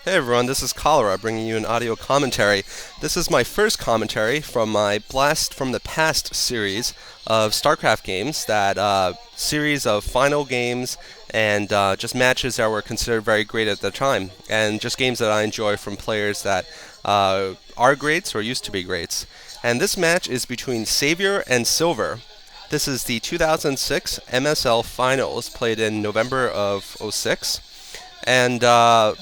Hey everyone, this is Cholera bringing you an audio commentary. This is my first commentary from my Blast from the Past series of StarCraft games, that series of final games and just matches that were considered very great at the time, and just games that I enjoy from players that are greats or used to be greats. And this match is between Savior and Silver. This is the 2006 MSL Finals, played in November of '06. And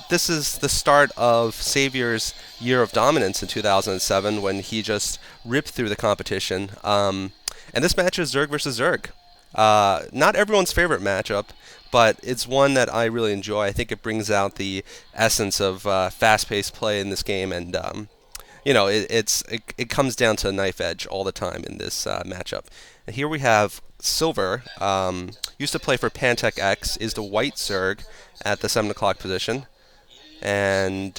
this is the start of Savior's year of dominance in 2007 when he just ripped through the competition. And this match is Zerg versus Zerg. Not everyone's favorite matchup, but it's one that I really enjoy. I think it brings out the essence of fast-paced play in this game, and it comes down to a knife edge all the time in this matchup. And here we have Silver, used to play for Pantech X, is the white Zerg at the 7 o'clock position. And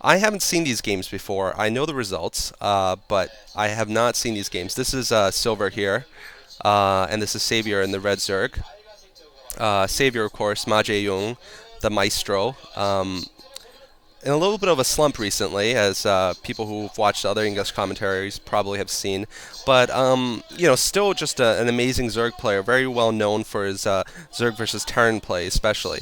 I haven't seen these games before. I know the results, but I have not seen these games. This is Silver here, and this is Savior in the red Zerg. Savior, of course, Ma Jae-young, the maestro. In a little bit of a slump recently, as people who've watched other English commentaries probably have seen. But, still just an amazing Zerg player, very well known for his Zerg versus Terran play especially.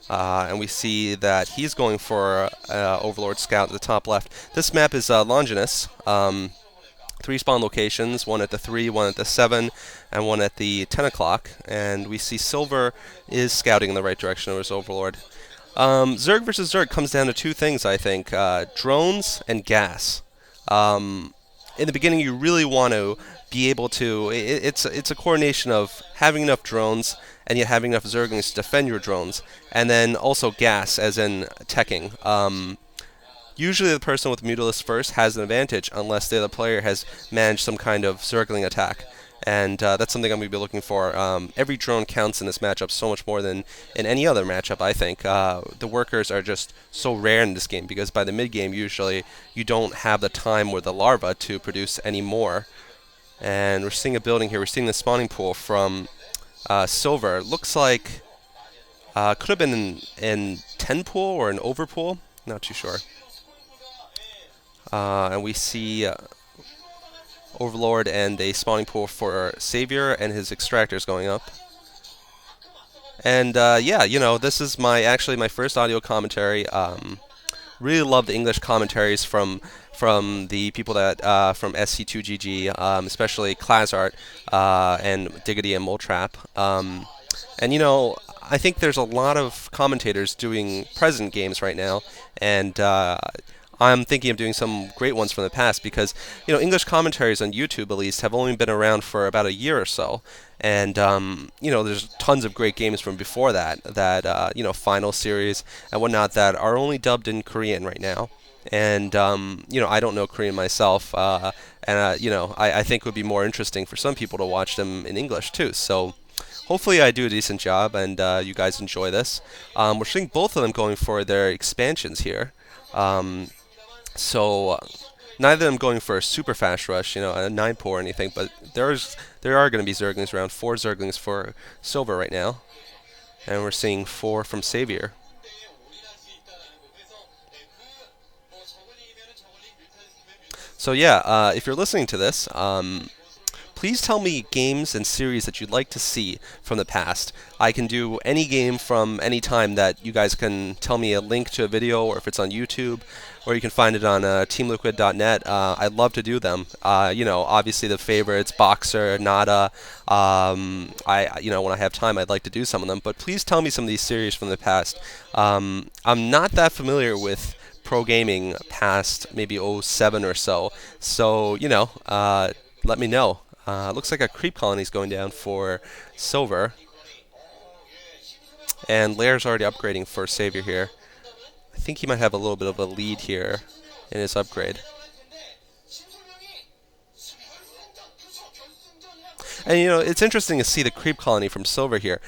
And we see that he's going for Overlord Scout at the top left. This map is Longinus. 3 spawn locations, one at the 3, one at the 7, and one at the 10 o'clock. And we see Silver is scouting in the right direction of his Overlord. Zerg versus Zerg comes down to 2 things, I think. Drones and gas. In the beginning, you really want to be able to... It's a coordination of having enough drones and yet having enough Zerglings to defend your drones. And then also gas, as in teching. Usually the person with Mutalist first has an advantage unless the other player has managed some kind of Zergling attack. And that's something I'm going to be looking for. Every drone counts in this matchup so much more than in any other matchup, I think. The workers are just so rare in this game because by the mid-game, usually, you don't have the time or the larva to produce any more. And we're seeing a building here. We're seeing the spawning pool from Silver. Looks like could have been in 10 pool or an over pool. Not too sure. And we see... Overlord and a spawning pool for Savior and his extractors going up. And this is actually my first audio commentary. Really love the English commentaries from the people that from SC2GG, especially Classart and Diggity and Moletrap. I think there's a lot of commentators doing present games right now, and I'm thinking of doing some great ones from the past because, English commentaries on YouTube, at least, have only been around for about a year or so. And, there's tons of great games from before that, Final Series and whatnot that are only dubbed in Korean right now. And, I don't know Korean myself, I think it would be more interesting for some people to watch them in English, too. So hopefully I do a decent job and you guys enjoy this. We're seeing both of them going for their expansions here. So neither of them going for a super fast rush, a 9 pool or anything, but there are going to be Zerglings around, 4 Zerglings for Silver right now. And we're seeing 4 from Savior. So yeah, if you're listening to this, please tell me games and series that you'd like to see from the past. I can do any game from any time that you guys can tell me a link to a video, or if it's on YouTube, or you can find it on teamliquid.net. I'd love to do them. Obviously the favorites, Boxer, Nada. When I have time, I'd like to do some of them. But please tell me some of these series from the past. I'm not that familiar with pro gaming past maybe '07 or so. So, let me know. Looks like a creep colony is going down for Silver. And Lair's already upgrading for Savior here. I think he might have a little bit of a lead here in his upgrade. And, it's interesting to see the creep colony from Silver here.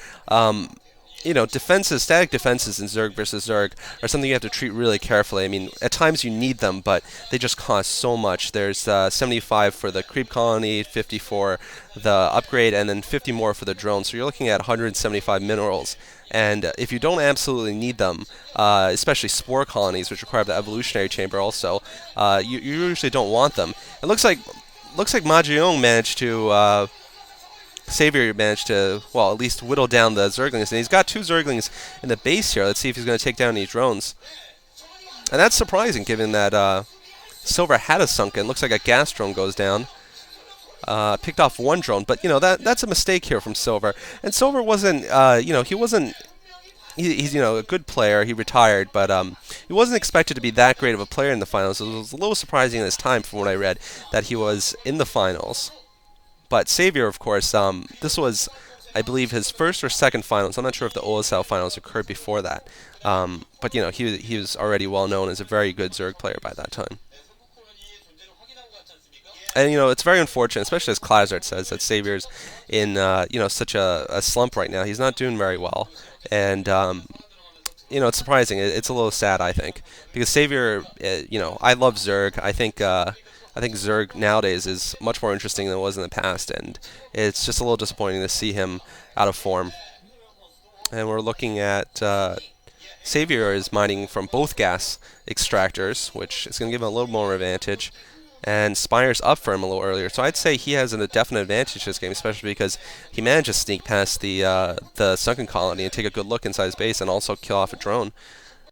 defenses, static defenses in Zerg versus Zerg are something you have to treat really carefully. I mean, at times you need them, but they just cost so much. There's 75 for the creep colony, 50 for the upgrade, and then 50 more for the drone. So you're looking at 175 minerals. And if you don't absolutely need them, especially spore colonies, which require the evolutionary chamber also, you usually don't want them. It looks like Mahjong managed to Savior managed to, well, at least whittle down the Zerglings. And he's got 2 Zerglings in the base here. Let's see if he's going to take down any drones. And that's surprising, given that Silver had a sunken. Looks like a gas drone goes down. Picked off 1 drone, but, that's a mistake here from Silver. And Silver wasn't, he wasn't... He's a good player. He retired, but he wasn't expected to be that great of a player in the finals. So it was a little surprising at this time, from what I read, that he was in the finals. But Savior, of course, this was, I believe, his first or second finals. I'm not sure if the OSL finals occurred before that. But, he was already well known as a very good Zerg player by that time. And, it's very unfortunate, especially as Klazard says, that Savior's in, such a slump right now. He's not doing very well. And, it's surprising. It's a little sad, I think. Because Savior, I love Zerg. I think Zerg nowadays is much more interesting than it was in the past, and it's just a little disappointing to see him out of form. And we're looking at Savior is mining from both gas extractors, which is going to give him a little more advantage. And Spire's up for him a little earlier, so I'd say he has a definite advantage this game, especially because he managed to sneak past the sunken colony and take a good look inside his base, and also kill off a drone.